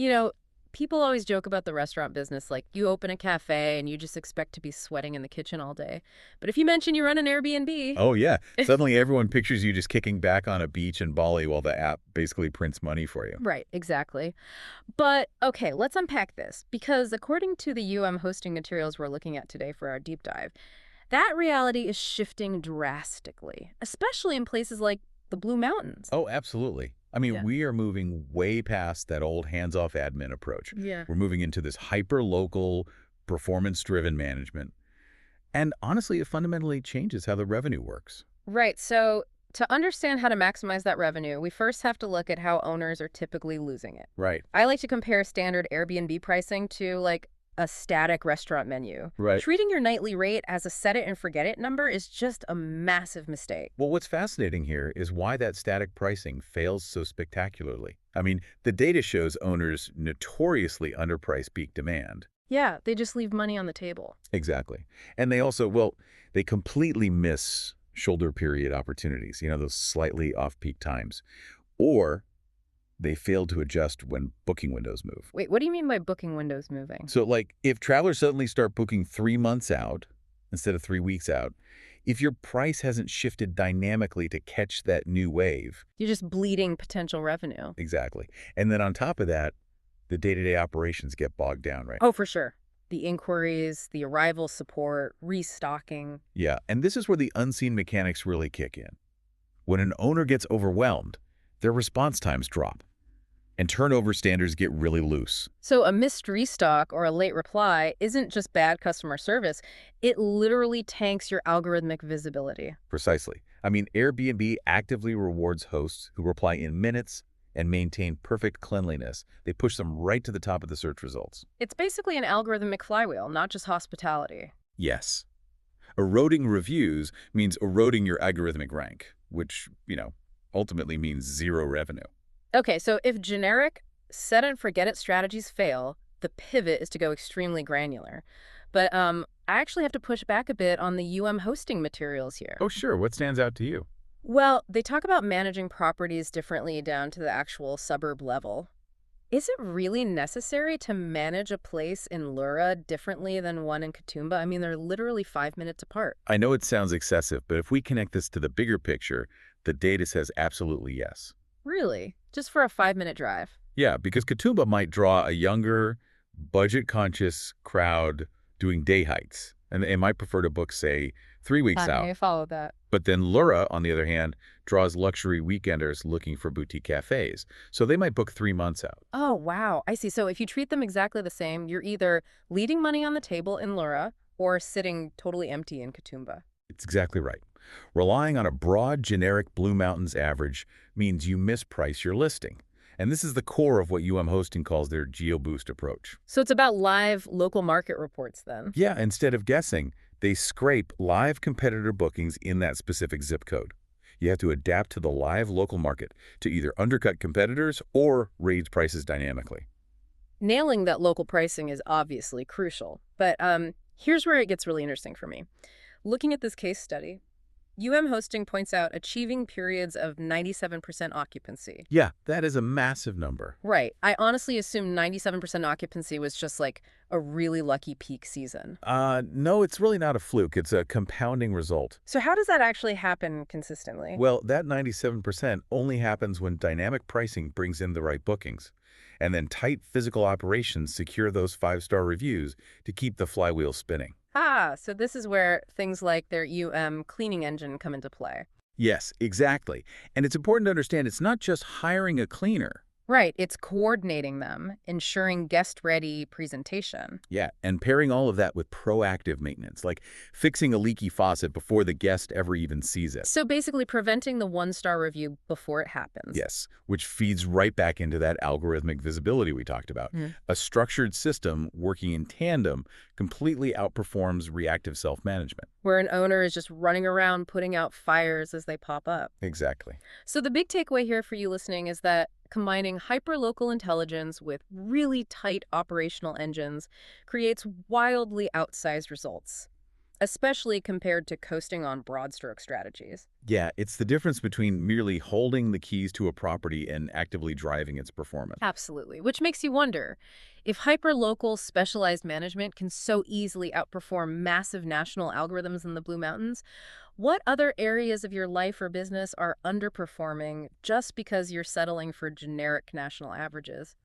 You know, people always joke about the restaurant business, like you open a cafe and you just expect to be sweating in the kitchen all day. But if you mention you run an Airbnb, Oh, yeah. Suddenly everyone pictures you just kicking back on a beach in Bali while the app basically prints money for you. right, exactly. But okay, let's unpack this because according to the hosting materials we're looking at today for our deep dive, that reality is shifting drastically, especially in places like the Blue Mountains. Oh, absolutely. I mean, Yeah. we are moving way past that old hands-off admin approach. Yeah. We're moving into this hyper-local, performance-driven management. And honestly, it fundamentally changes how the revenue works. Right. So to understand how to maximize that revenue, we first have to look at how owners are typically losing it. Right. I like to compare standard Airbnb pricing to like a static restaurant menu. Right. Treating your nightly rate as a set it and forget it number is just a massive mistake. Well, what's fascinating here is why that static pricing fails so spectacularly. I mean, the data shows owners notoriously underprice peak demand. Yeah, they just leave money on the table. Exactly. And they also, well, they completely miss shoulder period opportunities, those slightly off-peak times. Or they fail to adjust when booking windows move. Wait, what do you mean by booking windows moving? So, like, if travelers suddenly start booking 3 months out instead of 3 weeks out, if your price hasn't shifted dynamically to catch that new wave, You're just bleeding potential revenue. exactly. And then on top of that, the day-to-day operations get bogged down, right? Oh, for sure. The inquiries, the arrival support, restocking. Yeah, and this is where the unseen mechanics really kick in. When an owner gets overwhelmed, their response times drop, and turnover standards get really loose. So a missed restock or a late reply isn't just bad customer service. It literally tanks your algorithmic visibility. Precisely. I mean, Airbnb actively rewards hosts who reply in minutes and maintain perfect cleanliness. They push them right to the top of the search results. It's basically an algorithmic flywheel, not just hospitality. Yes. Eroding reviews means eroding your algorithmic rank, which, ultimately means zero revenue. Okay, so if generic set and forget it strategies fail, the pivot is to go extremely granular. But I actually have to push back a bit on the hosting materials here. Oh, sure. What stands out to you? Well, they talk about managing properties differently down to the actual suburb level. Is it really necessary to manage a place in Lura differently than one in Katoomba? I mean, they're literally 5 minutes apart. I know it sounds excessive, but if we connect this to the bigger picture, the data says absolutely yes. Really? Just for a 5-minute drive? Yeah, because Katoomba might draw a younger, budget-conscious crowd doing day hikes, and they might prefer to book, say, 3 weeks out. I follow that. But then Lura, on the other hand, draws luxury weekenders looking for boutique cafes, so they might book 3 months out. Oh, wow. I see. So if you treat them exactly the same, you're either leaving money on the table in Lura or sitting totally empty in Katoomba. It's exactly right. Relying on a broad, generic Blue Mountains average means you misprice your listing. And this is the core of what Hosting calls their GeoBoost approach. So it's about live local market reports then. Yeah, instead of guessing, they scrape live competitor bookings in that specific zip code. You have to adapt to the live local market to either undercut competitors or raise prices dynamically. Nailing that local pricing is obviously crucial. But here's where it gets really interesting for me. Looking at this case study, Hosting points out achieving periods of 97% occupancy. Yeah, that is a massive number. Right. I honestly assumed 97% occupancy was just like a really lucky peak season. No, it's really not a fluke. It's a compounding result. So how does that actually happen consistently? Well, that 97% only happens when dynamic pricing brings in the right bookings. And then tight physical operations secure those 5-star reviews to keep the flywheel spinning. So this is where things like their cleaning engine come into play. Yes, exactly. And it's important to understand it's not just hiring a cleaner. Right, it's coordinating them, ensuring guest-ready presentation. Yeah, and pairing all of that with proactive maintenance, like fixing a leaky faucet before the guest ever even sees it. So basically preventing the one-star review before it happens. Yes, which feeds right back into that algorithmic visibility we talked about. A structured system working in tandem completely outperforms reactive self-management. Where an owner is just running around putting out fires as they pop up. Exactly. So the big takeaway here for you listening is that combining hyper-local intelligence with really tight operational engines creates wildly outsized results. especially compared to coasting on broad stroke strategies. Yeah, it's the difference between merely holding the keys to a property and actively driving its performance. Absolutely. Which makes you wonder, if hyperlocal specialized management can so easily outperform massive national algorithms in the Blue Mountains, what other areas of your life or business are underperforming just because you're settling for generic national averages?